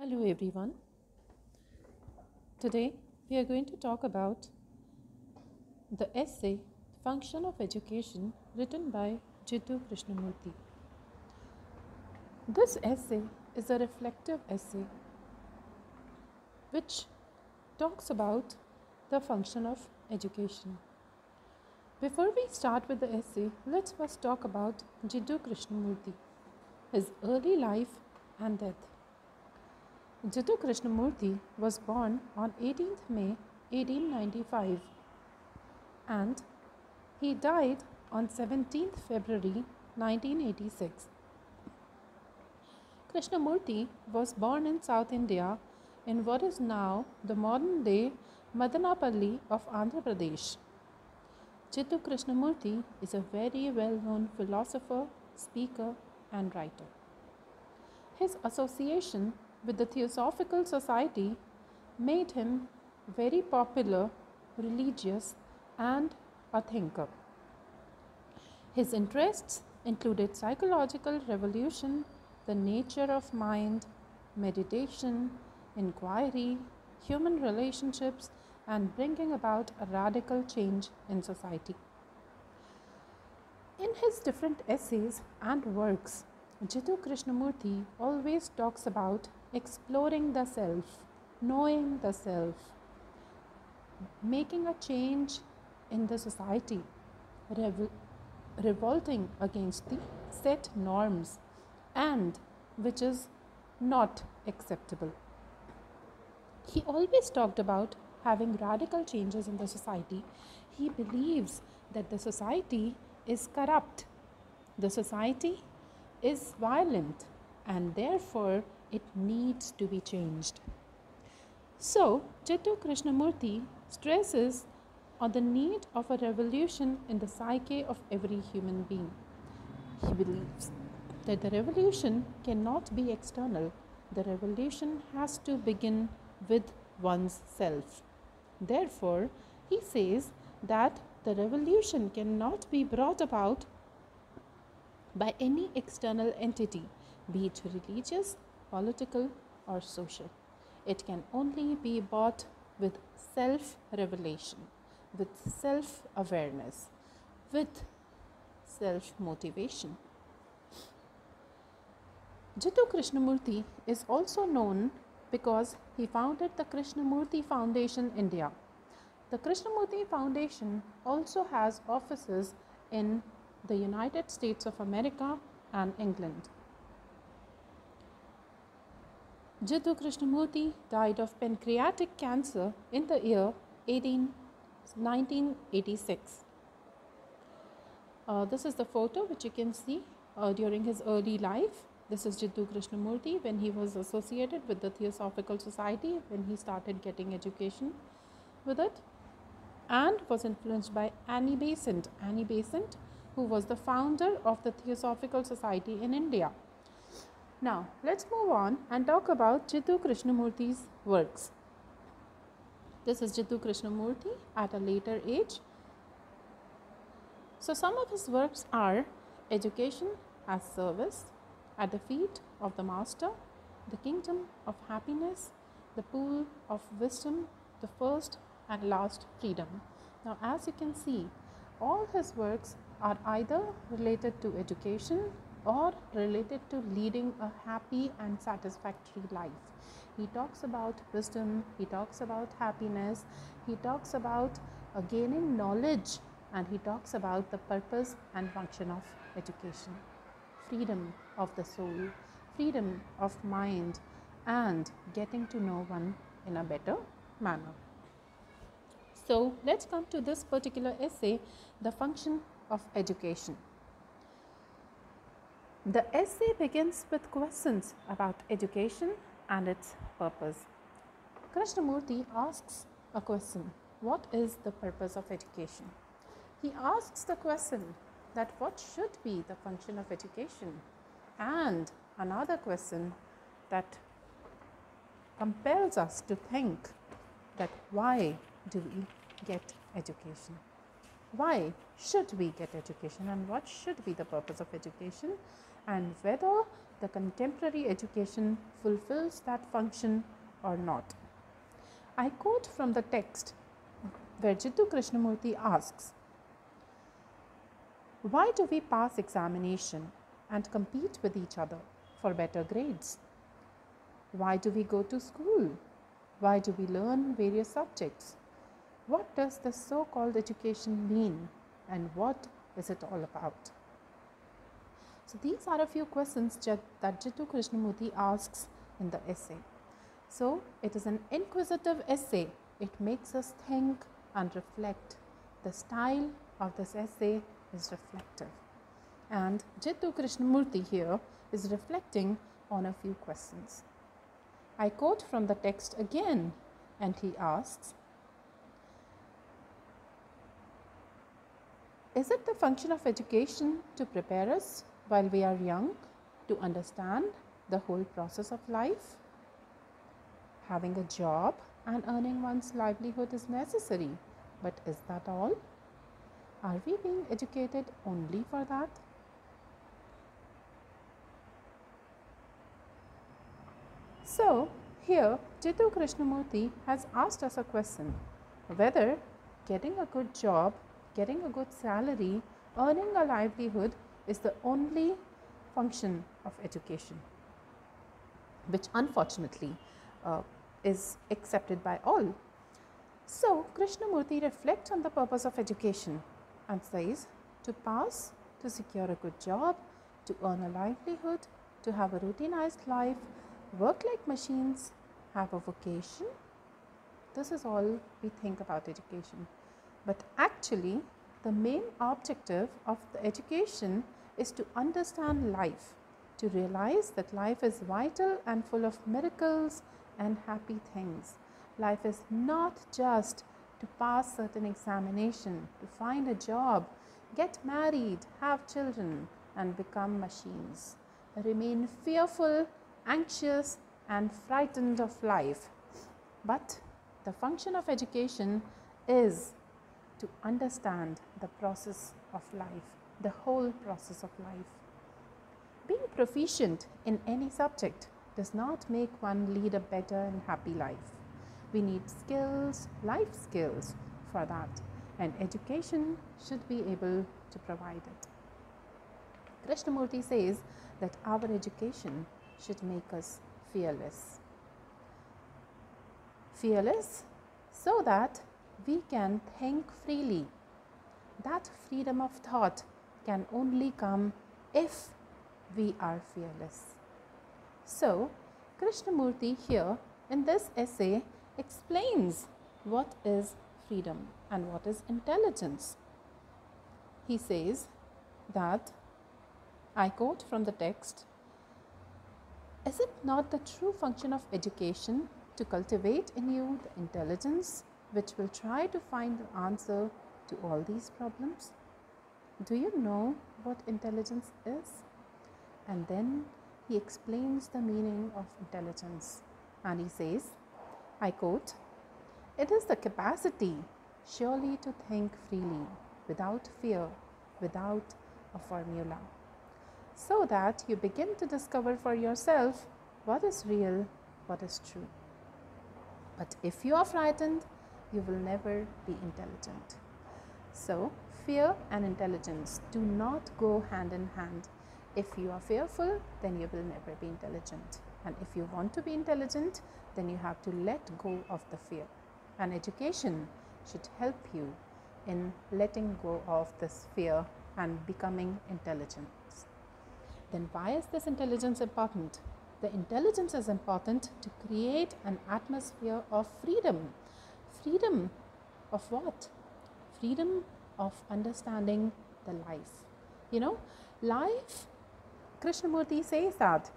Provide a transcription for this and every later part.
Hello everyone. Today we are going to talk about the essay Function of Education written by Jiddu Krishnamurti. This essay is a reflective essay which talks about the function of education. Before we start with the essay, let's first talk about Jiddu Krishnamurti, his early life and death. Jiddu Krishnamurti was born on 18th May 1895 and he died on 17th February 1986. Krishnamurti was born in South India in what is now the modern day Madanapalli of Andhra Pradesh. Jiddu Krishnamurti is a very well known philosopher, speaker, and writer. His association with the Theosophical Society made him very popular, religious, and a thinker. His interests included psychological revolution, the nature of mind, meditation, inquiry, human relationships, and bringing about a radical change in society. In his different essays and works, Jiddu Krishnamurti always talks about exploring the self, knowing the self, making a change in the society, revolting against the set norms and which is not acceptable. He always talked about having radical changes in the society. He believes that the society is corrupt, the society is violent, and therefore it needs to be changed. So, Jiddu Krishnamurti stresses on the need of a revolution in the psyche of every human being. He believes that the revolution cannot be external. The revolution has to begin with one's self. Therefore, he says that the revolution cannot be brought about by any external entity, be it religious, political, or social. It can only be bought with self-revelation, with self-awareness, with self-motivation. Jiddu Krishnamurti is also known because he founded the Krishnamurti Foundation India. The Krishnamurti Foundation also has offices in the United States of America and England. Jiddu Krishnamurti died of pancreatic cancer in the year 1986. This is the photo which you can see during his early life. This is Jiddu Krishnamurti when he was associated with the Theosophical Society, when he started getting education with it, and was influenced by Annie Besant. Annie Besant, who was the founder of the Theosophical Society in India. Now, let's move on and talk about Jiddu Krishnamurti's works. This is Jiddu Krishnamurti at a later age. So, some of his works are Education as Service, At the Feet of the Master, The Kingdom of Happiness, The Pool of Wisdom, The First and Last Freedom. Now, as you can see, all his works are either related to education or related to leading a happy and satisfactory life. He talks about wisdom, he talks about happiness, he talks about gaining knowledge, and he talks about the purpose and function of education. Freedom of the soul, freedom of mind, and getting to know one in a better manner. So, let's come to this particular essay, The Function of Education. The essay begins with questions about education and its purpose. Krishnamurti asks a question: what is the purpose of education? He asks the question that what should be the function of education, and another question that compels us to think that why do we get education? Why should we get education, and what should be the purpose of education, and whether the contemporary education fulfills that function or not. I quote from the text where Jiddu Krishnamurti asks, "Why do we pass examination and compete with each other for better grades? Why do we go to school? Why do we learn various subjects? What does the so-called education mean, and what is it all about?" So these are a few questions that Jiddu Krishnamurti asks in the essay. So it is an inquisitive essay. It makes us think and reflect. The style of this essay is reflective. And Jiddu Krishnamurti here is reflecting on a few questions. I quote from the text again, and he asks, "Is it the function of education to prepare us while we are young to understand the whole process of life? Having a job and earning one's livelihood is necessary, but is that all? Are we being educated only for that?" So, here Jiddu Krishnamurti has asked us a question, whether getting a good job, getting a good salary, earning a livelihood is the only function of education, which unfortunately is accepted by all. So, Krishnamurti reflects on the purpose of education and says, to pass, to secure a good job, to earn a livelihood, to have a routinized life, work like machines, have a vocation. This is all we think about education. But actually, the main objective of the education is to understand life, to realize that life is vital and full of miracles and happy things. Life is not just to pass certain examination, to find a job, get married, have children, and become machines. Remain fearful, anxious, and frightened of life. But the function of education is to understand the process of life, the whole process of life. Being proficient in any subject does not make one lead a better and happy life. We need skills, life skills for that, and education should be able to provide it. Krishnamurti says that our education should make us fearless. Fearless so that we can think freely. That freedom of thought can only come if we are fearless. So, Krishnamurti here in this essay explains what is freedom and what is intelligence. He says that, I quote from the text, "Is it not the true function of education to cultivate in you the intelligence which will try to find the answer to all these problems? Do you know what intelligence is?" And then he explains the meaning of intelligence, and he says, I quote, "It is the capacity surely to think freely, without fear, without a formula, so that you begin to discover for yourself what is real, what is true. But if you are frightened, you will never be intelligent." So, fear and intelligence do not go hand in hand. If you are fearful, then you will never be intelligent. And if you want to be intelligent, then you have to let go of the fear. And education should help you in letting go of this fear and becoming intelligent. Then why is this intelligence important? The intelligence is important to create an atmosphere of freedom. Freedom of what? Freedom of understanding the life. Life, Krishnamurti says that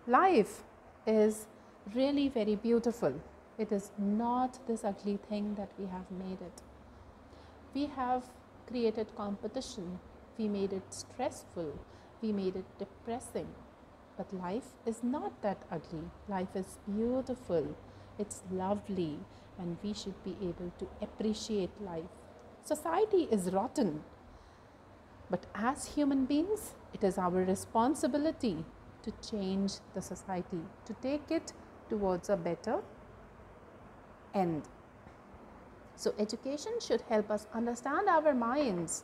life is really very beautiful. It is not this ugly thing that we have made it. We have created competition. We made it stressful. We made it depressing. But life is not that ugly. Life is beautiful. It's lovely, and we should be able to appreciate life. Society is rotten, but as human beings, it is our responsibility to change the society, to take it towards a better end. So education should help us understand our minds.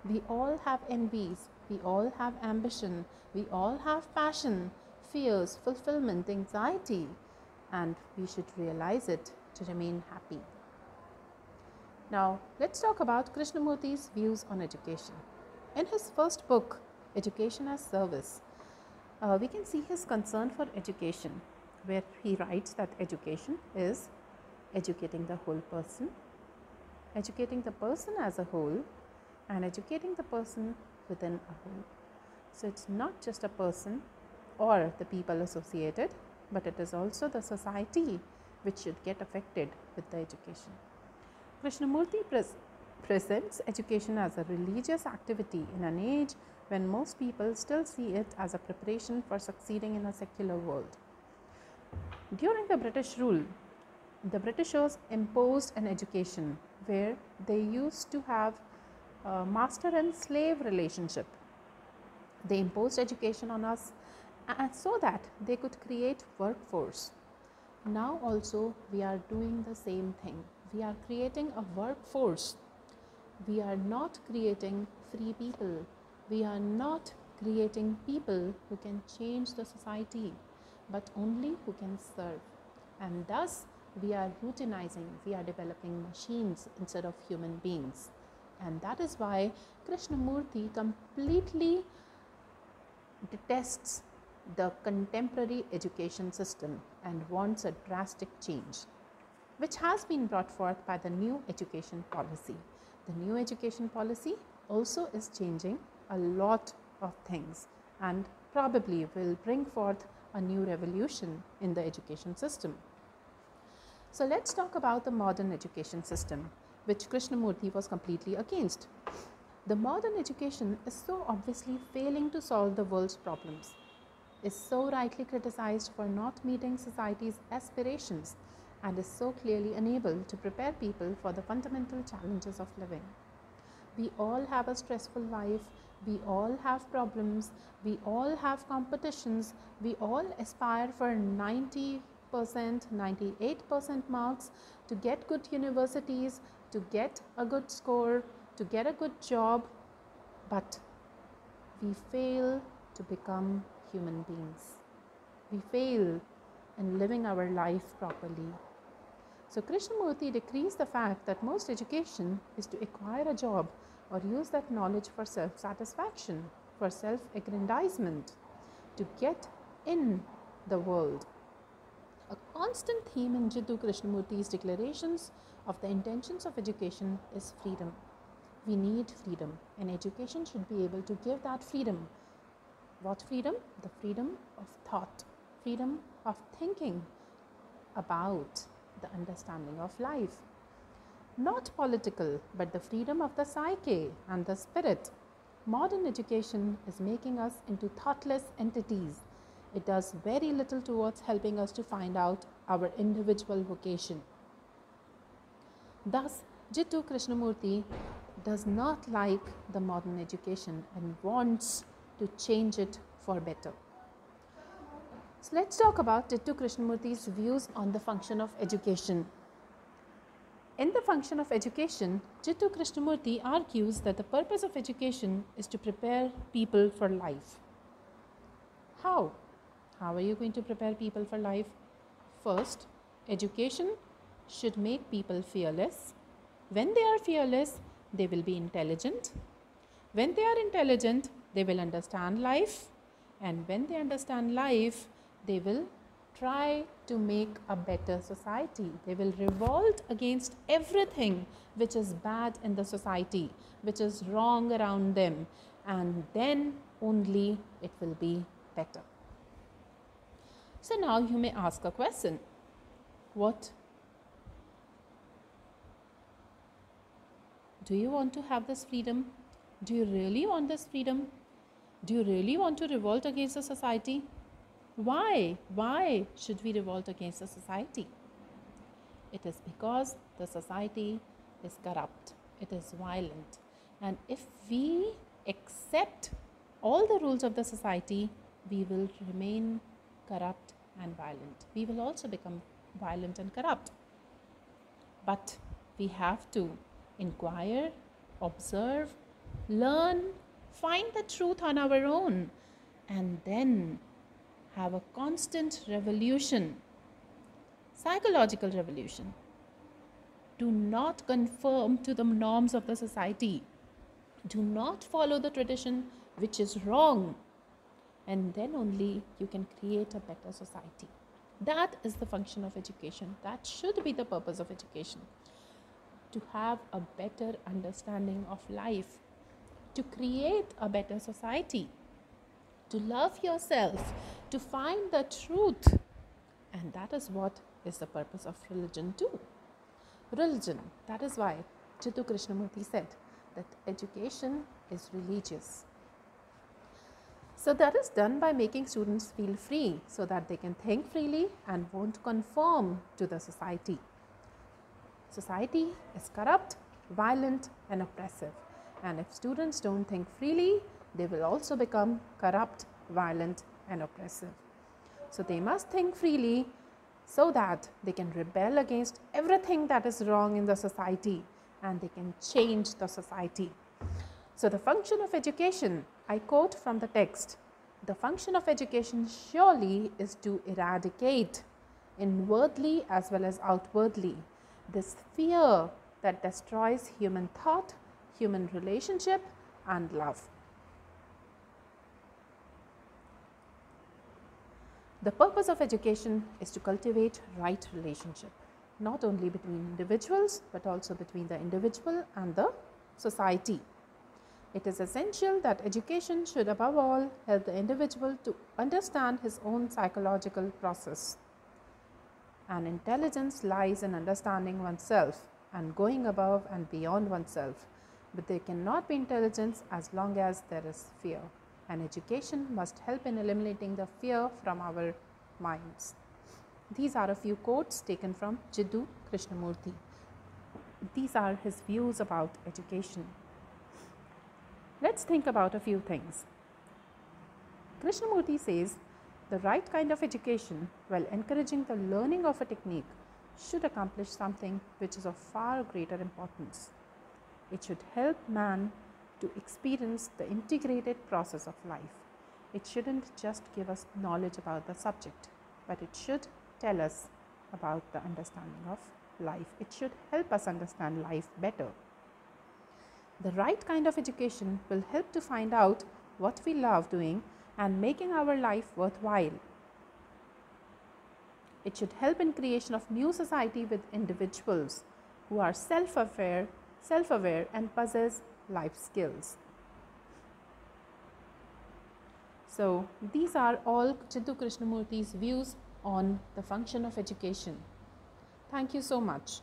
We all have envies, we all have ambition, we all have passion, fears, fulfillment, anxiety, and we should realize it to remain happy. Now, let's talk about Krishnamurti's views on education. In his first book, Education as Service, we can see his concern for education, where he writes that education is educating the whole person, educating the person as a whole, and educating the person within a whole. So it's not just a person or the people associated, but it is also the society which should get affected with the education. Krishnamurti presents education as a religious activity in an age when most people still see it as a preparation for succeeding in a secular world. During the British rule, the Britishers imposed an education where they used to have a master and slave relationship. They imposed education on us and so that they could create workforce. Now also we are doing the same thing. We are creating a workforce. We are not creating free people. We are not creating people who can change the society, but only who can serve. And thus we are routinizing, we are developing machines instead of human beings. And that is why Krishnamurti completely detests the contemporary education system and wants a drastic change, which has been brought forth by the new education policy. The new education policy also is changing a lot of things and probably will bring forth a new revolution in the education system. So let's talk about the modern education system, which Krishnamurti was completely against. The modern education is so obviously failing to solve the world's problems, is so rightly criticized for not meeting society's aspirations, and is so clearly unable to prepare people for the fundamental challenges of living. We all have a stressful life, we all have problems, we all have competitions, we all aspire for 90%, 98% marks to get good universities, to get a good score, to get a good job, but we fail to become human beings. We fail in living our life properly. So Krishnamurti decrees the fact that most education is to acquire a job or use that knowledge for self-satisfaction, for self-aggrandizement, to get in the world. A constant theme in Jiddu Krishnamurti's declarations of the intentions of education is freedom. We need freedom, and education should be able to give that freedom. What freedom? The freedom of thought, freedom of thinking about the understanding of life. Not political, but the freedom of the psyche and the spirit. Modern education is making us into thoughtless entities. It does very little towards helping us to find out our individual vocation. Thus, Jiddu Krishnamurti does not like the modern education and wants to change it for better. So let's talk about Jiddu Krishnamurti's views on the function of education. In the function of education, Jiddu Krishnamurti argues that the purpose of education is to prepare people for life. How? How are you going to prepare people for life? First, education should make people fearless. When they are fearless, they will be intelligent. When they are intelligent, they will understand life. And when they understand life, they will try to make a better society. They will revolt against everything which is bad in the society, which is wrong around them, and then only it will be better. So now you may ask a question. What? Do you want to have this freedom? Do you really want this freedom? Do you really want to revolt against the society? Why? Why should we revolt against the society? It is because the society is corrupt. It is violent. And if we accept all the rules of the society, we will remain corrupt and violent. We will also become violent and corrupt. But we have to inquire, observe, learn, find the truth on our own, and then have a constant revolution, psychological revolution. Do not conform to the norms of the society. Do not follow the tradition which is wrong. And then only you can create a better society. That is the function of education. That should be the purpose of education. To have a better understanding of life, to create a better society, to love yourself, to find the truth. And that is what is the purpose of religion too. Religion, that is why Jiddu Krishnamurti said that education is religious. So that is done by making students feel free so that they can think freely and won't conform to the society. Society is corrupt, violent and oppressive. And if students don't think freely, they will also become corrupt, violent and oppressive. So they must think freely so that they can rebel against everything that is wrong in the society and they can change the society. So the function of education, I quote from the text, the function of education surely is to eradicate inwardly as well as outwardly this fear that destroys human thought, human relationship and love. The purpose of education is to cultivate right relationship, not only between individuals but also between the individual and the society. It is essential that education should above all help the individual to understand his own psychological process. And intelligence lies in understanding oneself and going above and beyond oneself. But there cannot be intelligence as long as there is fear. And education must help in eliminating the fear from our minds. These are a few quotes taken from Jiddu Krishnamurti. These are his views about education. Let's think about a few things. Krishnamurti says the right kind of education, while encouraging the learning of a technique, should accomplish something which is of far greater importance. It should help man to experience the integrated process of life. It shouldn't just give us knowledge about the subject, but it should tell us about the understanding of life. It should help us understand life better. The right kind of education will help to find out what we love doing and making our life worthwhile. It should help in creation of new society with individuals who are self-aware and possess life skills. So these are all Jiddu Krishnamurti's views on the function of education. Thank you so much.